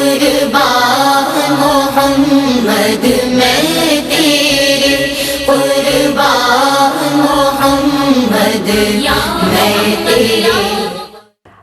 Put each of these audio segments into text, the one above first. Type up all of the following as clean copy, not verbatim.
कुर्बान मोहम्मद मैं तेरे, कुर्बान मोहम्मद मैं तेरे।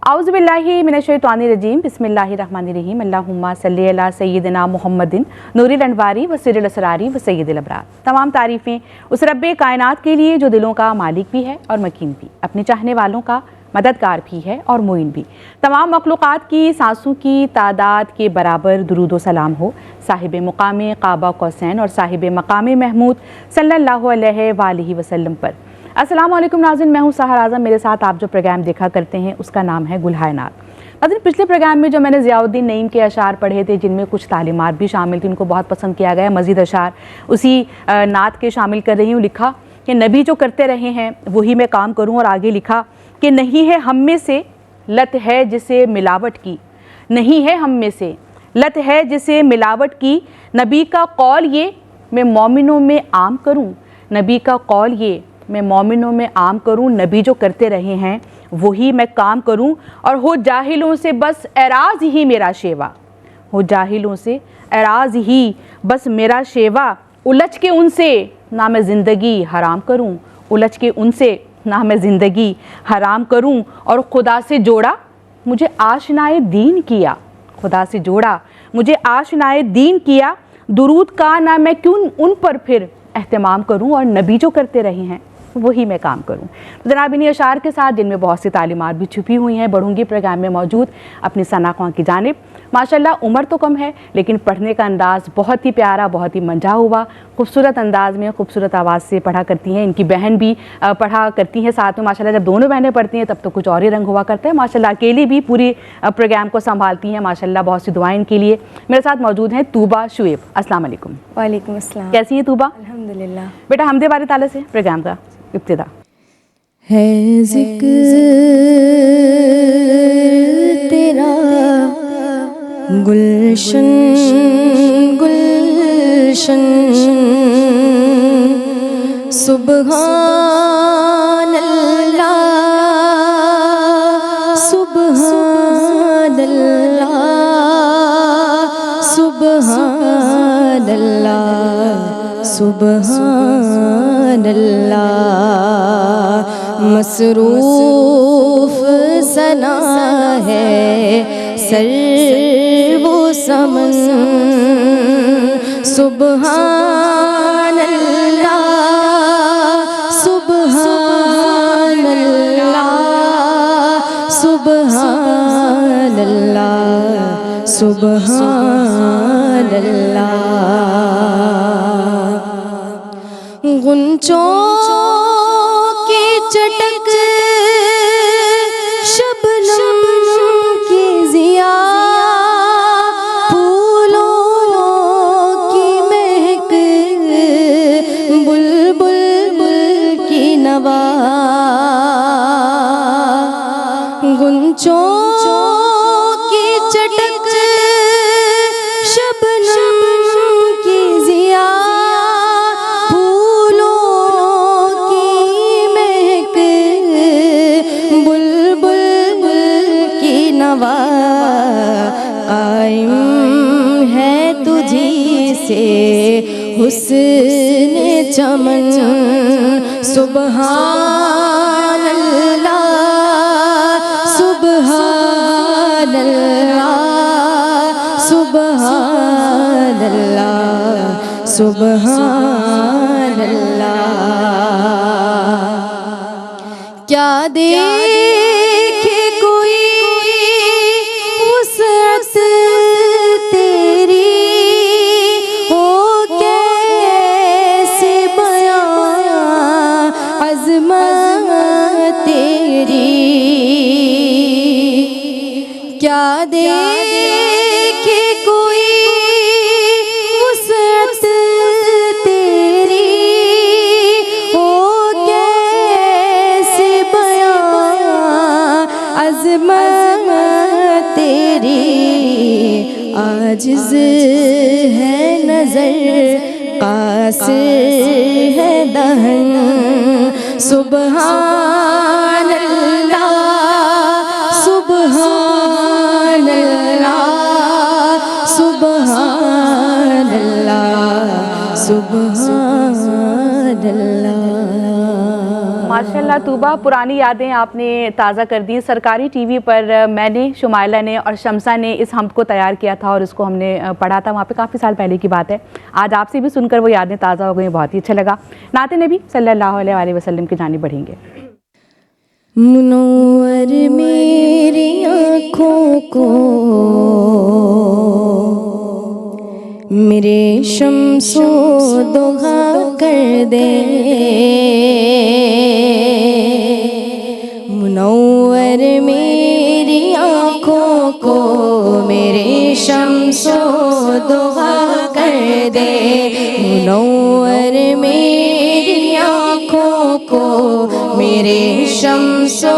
औज़ुबिल्लाहि मिनश्शैतानिर्रजीम, बिस्मिल्लाहिर्रहमानिर्रहीम। अल्लाहुम्मा सल्ली अला सय्यिदिना मुहम्मदिन नूरिल अनवारी व सिर्रिल असरारी व सय्यिदिल अबरार। तमाम तारीफ़ें उस रब्बे कायनात के लिए जो दिलों का मालिक भी है और मकीन भी, अपने चाहने वालों का मददगार भी है और मुइन भी। तमाम मखलूक़ात की सांसों की तादाद के बराबर दुरूद व सलाम हो साहिब मुकाम काबा कौसैन और साहिब मकाम महमूद सल्लल्लाहु अलैहि वसल्लम पर। अस्सलाम वालेकुम नाज़रीन, मैं हूँ सहर आज़म। मेरे साथ आप जो प्रोग्राम देखा करते हैं उसका नाम है गुलहाए नात। नाज़रीन, पिछले प्रोग्राम में जो मैंने ज़ियाउद्दीन नईम के अशार पढ़े थे, जिनमें कुछ तालीमात भी शामिल थी, उनको बहुत पसंद किया गया। मज़ीद अशार उसी नात के शामिल कर रही हूँ। लिखा कि नबी जो करते रहे हैं वही मैं काम करूँ, और आगे लिखा कि नहीं है हम में से लत है जिसे मिलावट की, नहीं है हम में से लत है जिसे मिलावट की, नबी का कौल ये मैं मोमिनों में आम करूँ, नबी का कौल ये मैं मोमिनों में आम करूँ, नबी जो करते रहे हैं वही मैं काम करूँ, और हो जाहिलों से बस एराज ही मेरा शेवा, हो जाहिलों से एराज ही बस मेरा शेवा, उलझ के उनसे ना मैं ज़िंदगी हराम करूँ, उलझ के उनसे ना मैं ज़िंदगी हराम करूँ, और खुदा से जोड़ा मुझे आशनाए दीन किया, खुदा से जोड़ा मुझे आशनाए दीन किया, दुरूद का ना मैं क्यों उन पर फिर एहतमाम करूँ, और नबी जो करते रहे हैं वही मैं काम करूँ। तो जनाब, इन्हीं अशार के साथ जिनमें बहुत सी तालीमात भी छुपी हुई हैं, बढ़ूंगी प्रोग्राम में मौजूद अपनी सना खां की जानिब। माशाल्लाह उम्र तो कम है लेकिन पढ़ने का अंदाज़ बहुत ही प्यारा, बहुत ही मंझा हुआ, खूबसूरत अंदाज़ में, खूबसूरत आवाज़ से पढ़ा करती हैं। इनकी बहन भी पढ़ा करती हैं साथ में। माशाल्लाह जब दोनों बहनें पढ़ती हैं तब तो कुछ और ही रंग हुआ करता है। माशाल्लाह अकेली भी पूरी प्रोग्राम को संभालती हैं। माशाल्लाह बहुत सी दुआएं इनके लिए। मेरे साथ मौजूद हैं तूबा शुएब। अस्सलाम वालेकुम। वालेकुम अस्सलाम। कैसी है तूबा? अल्हम्दुलिल्लाह। बेटा हमदे बारे ताला से प्रोग्राम का इब्तिदा है ज़िक्र तेरा गुलशन गुलशन, सुबहान अल्लाह सुबहान अल्लाह सुबहान अल्लाह सुबहान अल्लाह। मसरूफ सना है सर्व समन, सुबहान अल्लाह सुबहान अल्लाह सुबहान अल्लाह सुबहान अल्लाह। गुंचों चटक शबनम की जिया, फूलों की महक बुलबुल की नवा, गुंचों की चटक शबनम की जिया, कायम है तुझी से हुस्न चमन, सुबहान अल्लाह सुबहान अल्लाह सुबहान अल्लाह सुबहान अल्लाह। क्या देखे कोई तेरी, हो कैसे बयां अज़मत तेरी, क्या देखे कोई वुसअत तेरी, हो कैसे बयां अज़मत तेरी, आजिज़ है नज़र कासिर है दहन, सुबहान अल्लाह सुबहान अल्लाह माशाल्लाह तूबा, पुरानी यादें आपने ताज़ा कर दी। सरकारी टीवी पर मैंने, शुमाइला ने और शमसा ने इस हमद को तैयार किया था और इसको हमने पढ़ा था वहाँ पे, काफ़ी साल पहले की बात है। आज आपसे भी सुनकर वो यादें ताज़ा हो गई, बहुत ही अच्छा लगा। नाते नबी सल्लल्लाहु अलैहि वसल्लम की जानिब बढ़ेंगे। मुनव्वर मेरी आँखों को मेरे शम्सो दुहा कर दे, मुनव्वर मेरी आँखों को मेरे शम्सो दुहा कर दे, मुनव्वर मेरी आँखों को मेरे शम्सो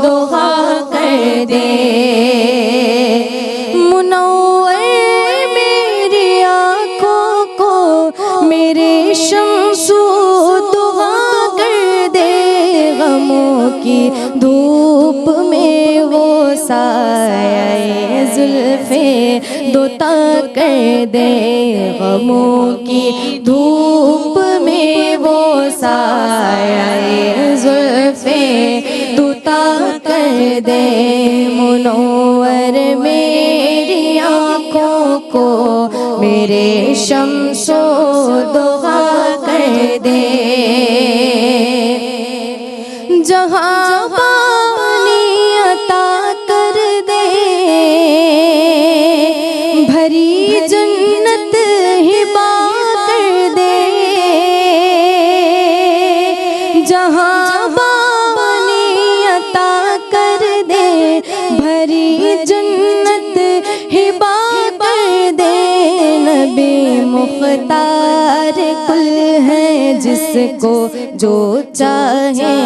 दुहा कर दे, मुनव्वर मेरी आँखों को मेरे शम्सो दुहा कर दे, गमों की धूप में वो साए जुल्फे दोता कर दे, गमों की धूप में वो साए जुल्फे दोता कर दे, मुनव्वर मेरी आँखों को मेरे शम्सो दुहा कर दे, जहाँ पानी अता कर दे, भरी जन्नत हिबा कर दे, जहाँ पानी अता कर दे, भरी जन्नत हिबा कर दे, नबी मुख्तार कुल है जिसको जो चाहे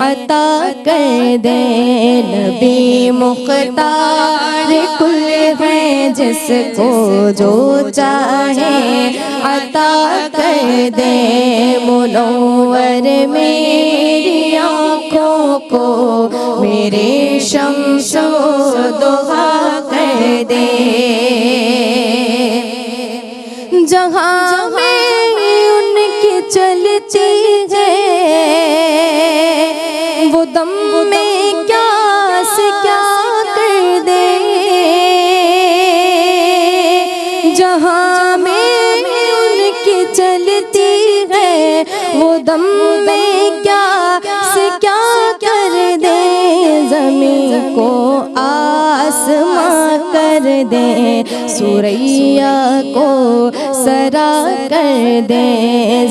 अता कर दे, नबी मुख्तार कुल है जिसको जो चाहे अता कर दे, मुनव्वर मेरी आँखों को मेरे शम्सो दुहा कर दे, जहाँ में उनकी चलती है वो दम में क्या से क्या कर दे, जहाँ में उनकी चलती है वो दम में क्या से क्या कर दे, ज़मीन को आसमां कर दे, सुरैया को सरा कर दे,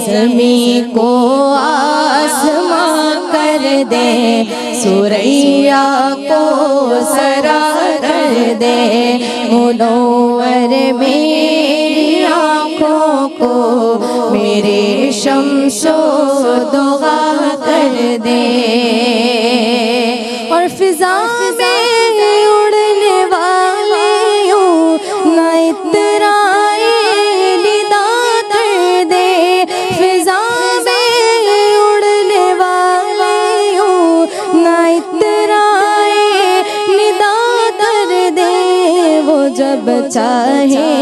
ज़मीन को आसमां कर दे, सुरैया को सरा कर दे, मुनव्वर मेरी आँखों को मेरे शम्सो दुहा कर दे, और फिजा में उड़ने वाले यूं ना इतराए निदा कर दे, फिजा में उड़ने वाले यूं ना इतराए निदा कर दे, वो जब चाहे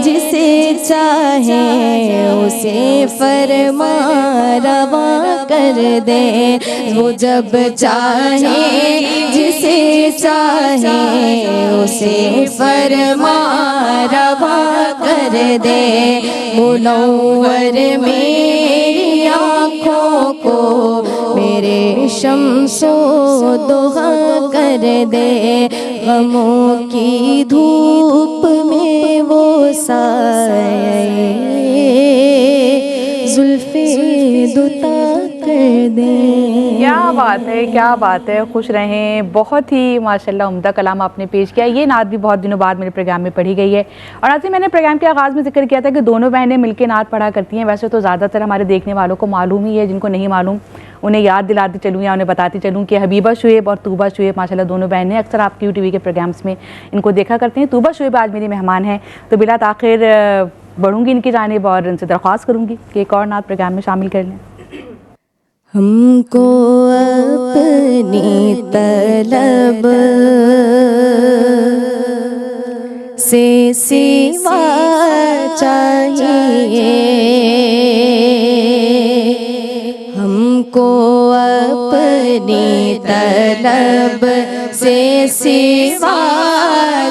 जिसे चाहे उसे फरमा रवा कर दे, वो जब चाहे जिसे चाहे उसे फरमा रवा कर दे, मुनव्वर मेरी आँखों को मेरे शम्सो दुहा कर दे, गमों की धूप में वो साए जुल्फे दुता कर दे। क्या बात है, क्या बात है, खुश रहें। बहुत ही माशाल्लाह उम्दा कलाम आपने पेश किया। ये नात भी बहुत दिनों बाद मेरे प्रोग्राम में पढ़ी गई है। और आज मैंने प्रोग्राम के आगाज़ में जिक्र किया था कि दोनों बहनें मिलकर नात पढ़ा करती हैं। वैसे तो ज़्यादातर हमारे देखने वालों को मालूम ही है, जिनको नहीं मालूम उन्हें याद दिलाती चलूँ या उन्हें बताती चलूँ कि हबीबा शुएब और तूबा शुएब माशाल्लाह दोनों बहनें अक्सर आप QTV के प्रोग्राम्स में इनको देखा करते हैं। तूबा शुएब आज मेरी मेहमान हैं, तो बिला ताख़िर बढ़ूँगी इनकी जानिब और इनसे दरख्वास्त करूँगी कि एक और नात प्रोग्राम में शामिल कर लें। हमको अपनी तलब से सिवा चाहिए, हमको तलब से सिवा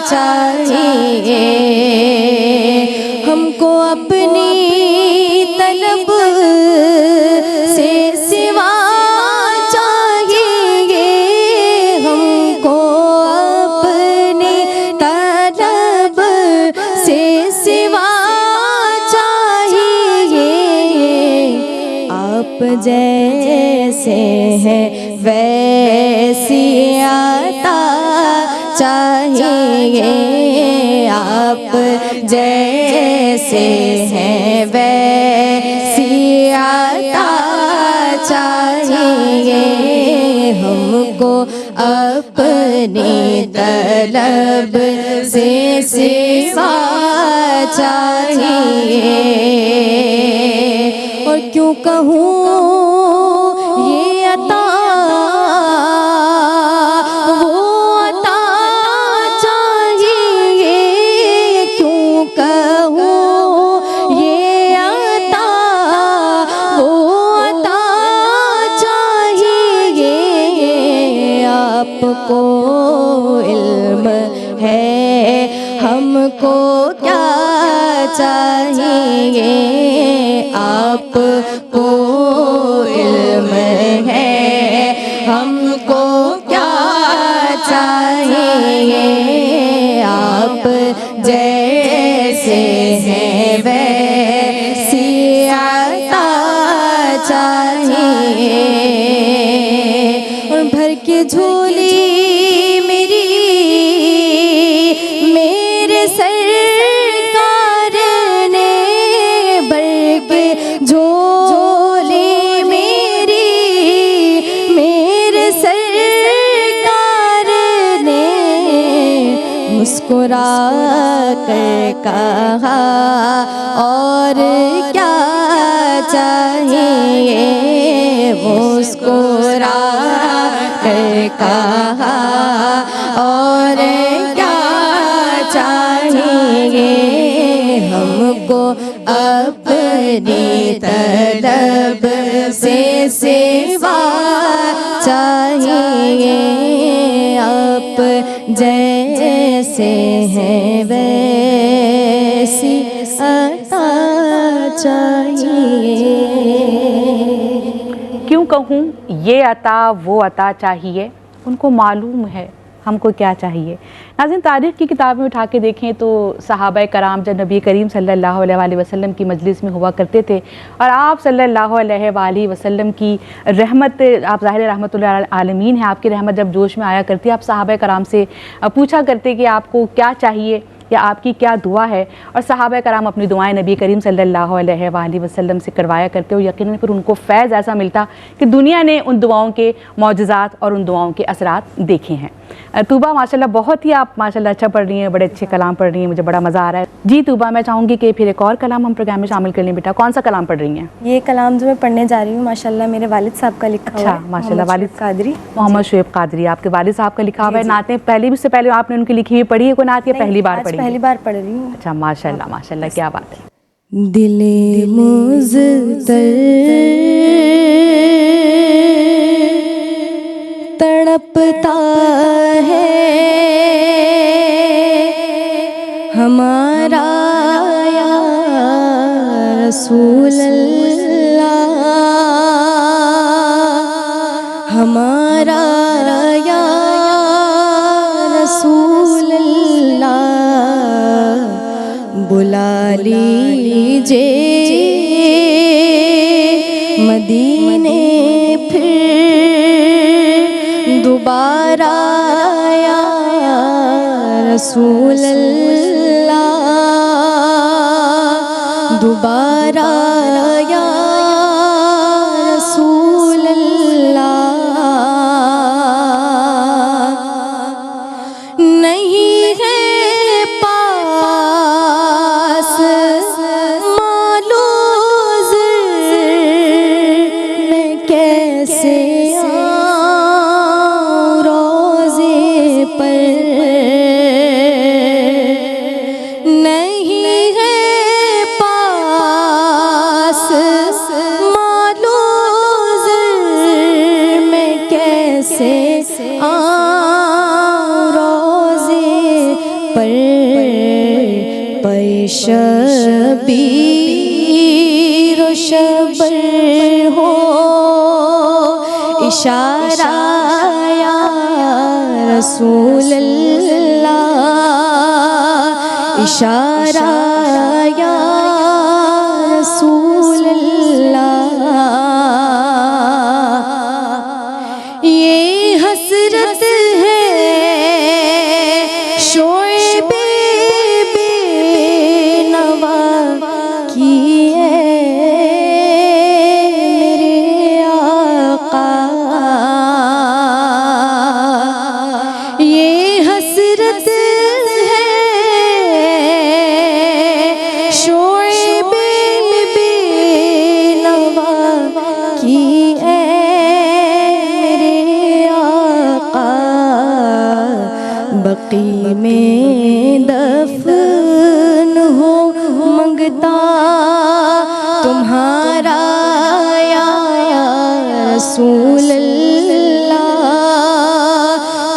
चाहिए, हमको अपनी तलब से सिवा चाहिए, हमको अपनी तलब से सिवा चाहिए। आप जैसे हैं वैसी आता चाहिए, आप जैसे हैं वैसी आता चाहिए, हमको अपनी तलब से सिवा चाहिए। और क्यों कहूँ ये अता वो अता चाहिए, क्यों कहूँ ये अता वो अता चाहिए। आपको इल्म है हमको क्या चाहिए, आपको इल्म है हमको क्या चाहिए। आप जैसे हैं वैसी आता चाहिए। और भर के झोली मेरी मेरे सरकार ने, भर के झोली मेरी मेरे सरकार ने, मुस्कुरा कर कहा और क्या चाहिए, मुस्कुरा कर कहा और क्या चाहिए, हमको अपनी तलब से सिवा चाहिए। आप जैसे हैं वैसी अता चाहिए। क्यों कहूँ ये अता वो अता चाहिए, उनको मालूम है हमको क्या चाहिए। नाज़रीन, तारीख़ की किताब में उठा के देखें तो सहाबा कराम जब नबी करीम सल्लल्लाहु अलैहि वसल्लम की मजलिस में हुआ करते थे और आप सल्लल्लाहु अलैहि वसल्लम की रहमत, आप ज़ाहिर रहमतुल आलमीन हैं, आपकी रहमत जब जोश में आया करती, आप सहाबा कराम से पूछा करते कि आपको क्या चाहिए या आपकी क्या दुआ है, और सहाबा कराम अपनी दुआएं नबी करीम सल्लल्लाहु अलैहि वसल्लम से करवाया करते हो। यकीनन फिर उनको फैज़ ऐसा मिलता कि दुनिया ने उन दुआओं के मौजज़ात और उन दुआओं के असरात देखे हैं। तूबा माशाल्लाह बहुत ही आप माशाल्लाह अच्छा पढ़ रही हैं, बड़े अच्छे कलाम पढ़ रही हैं, मुझे बड़ा मज़ा आ रहा है। जी तूबा, मैं चाहूँगी कि फिर एक और कलाम हम प्रोग्राम में शामिल कर लें। बेटा कौन सा कलाम पढ़ रही हैं? ये कलाम जो मैं पढ़ने जा रही हूँ माशाल्लाह मेरे वालिद साहब का लिखा हुआ है। माशाल्लाह, वालिद कादरी, मोहम्मद शुएब कादरी आपके वालिद साहब का लिखा हुआ है। नातें पहले भी, उससे पहले आपने उनकी लिखी हुई पढ़ी है कोई नात, या पहली बार पढ़ी? पहली बार पढ़ रही हूँ। अच्छा माशाल्लाह माशाल्लाह, क्या बात है। दिले मुज़्तर तड़पता है हमारा या रसूल अल्लाह, हमारा या रसूल अल्लाह, बुला लीजिए मदीने फिर दोबारा या रसूल अल्लाह, दोबारा या रसूल अल्लाह। नहीं है पास मालूम मैं कैसे आऊं रोज़े पर, नहीं है पास पर शबीर व शबर हो इशारा या रसूल अल्लाह, इशारा या रसूल अल्लाह। ये हसरत है शोएबे बेनवा की है मेरे आका। ये हसरत है शोएबे बेनवा की है मेरे आका। बकी में दफन हो मंगता तुम्हारा या रसूल अल्लाह,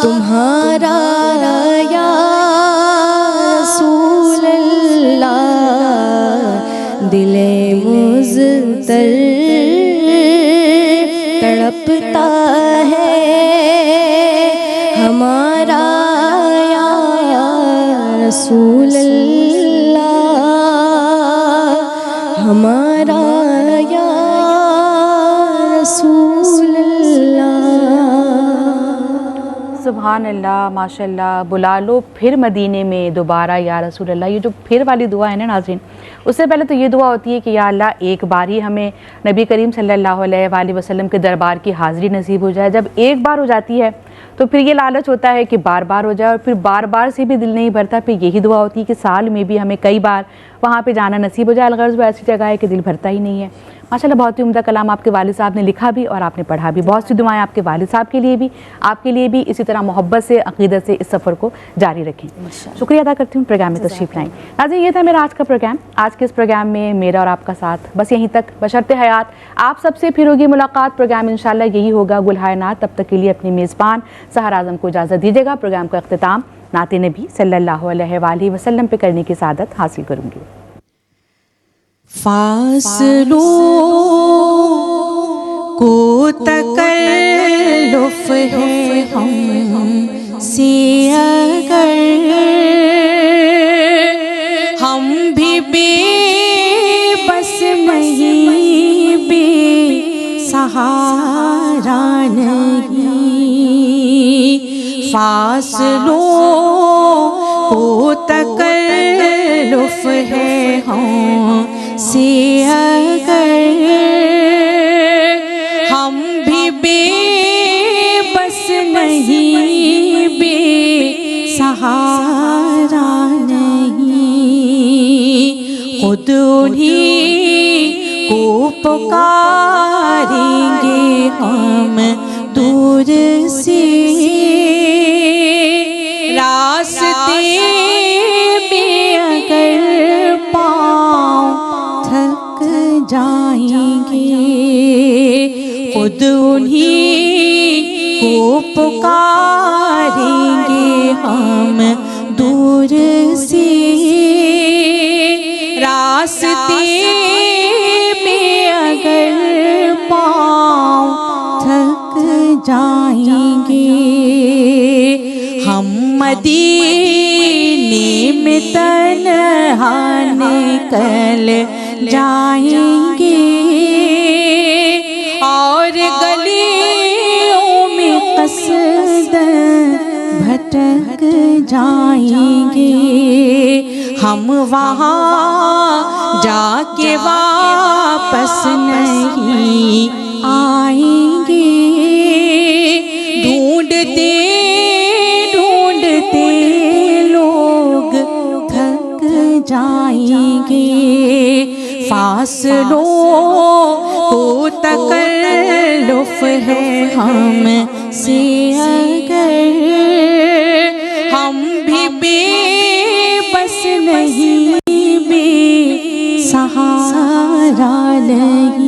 तुम्हारा या रसूल अल्लाह। दिले मुज़तर तड़पता है हमारा या रसूल अल्लाह, हमारा या रसूल अल्लाह। सुभान अल्लाह, माशाल्लाह। बुला लो फिर मदीने में दोबारा या रसूल अल्लाह। ये जो फिर वाली दुआ है ना नाज़रीन, उससे पहले तो ये दुआ होती है कि या अल्लाह एक बार ही हमें नबी करीम सल्लल्लाहु अलैहि वसल्लम के दरबार की हाज़िरी नसीब हो जाए। जब एक बार हो जाती है तो फिर ये लालच होता है कि बार बार हो जाए, और फिर बार बार से भी दिल नहीं भरता। फिर यही दुआ होती है कि साल में भी हमें कई बार वहाँ पे जाना नसीब हो जाए। अलगर्ज़ वो ऐसी जगह है कि दिल भरता ही नहीं है। माशाल्लाह, बहुत ही उम्दा कलाम आपके वालिद साहब ने लिखा भी और आपने पढ़ा भी। बहुत सी दुआएं आपके वालिद साहब के लिए भी, आपके लिए भी। इसी तरह मोहब्बत से, अक़ीदत से इस सफ़र को जारी रखें। शुक्रिया अदा करती हूँ प्रोग्राम में तशरीफ़ लाएँ। नाज़रीन, ये था मेरा आज का प्रोग्राम। आज के इस प्रोग्राम में मेरा और आपका साथ बस यहीं तक। बशर्ते हयात आप सबसे फिर होगी मुलाकात। प्रोग्राम इंशाल्लाह यही होगा गुलहायनात। तब तक के लिए अपनी मेज़बान सहर आज़म को इजाज़त दीजिएगा। प्रोग्राम का अख्तिताम नाते नबी सल्लल्लाहु अलैहि वसल्लम पे करने की सादत हासिल करूँगी। फासलों को तकल्लुफ़ है हमसे अगर हम भी बेबस नहीं, बेसहारा नहीं। फासलों को तकल्लुफ़ है हमसे अगर हम भी बेबस नहीं, बेसहारा नहीं। खुद उन्हीं को पुकारेंगे हम दूर से, रास्ते में अगर पाँव थक जाएंगे। खुद उन्हीं को पुकारेंगे हम दूर से, रास्ते में अगर पाँव थक जाएंगे। हम मदीने में तन्हा निकल जाएंगे और गलियों में कसदन भटक जाएंगे। हम वहाँ जाके वापस नहीं आएंगे। ढूंढते ढूंढते लोग थक जाएंगे। फासलों को तकल्लुफ़ है हमसे अगर हम भी बेबस नहीं, बेसहारा नहीं।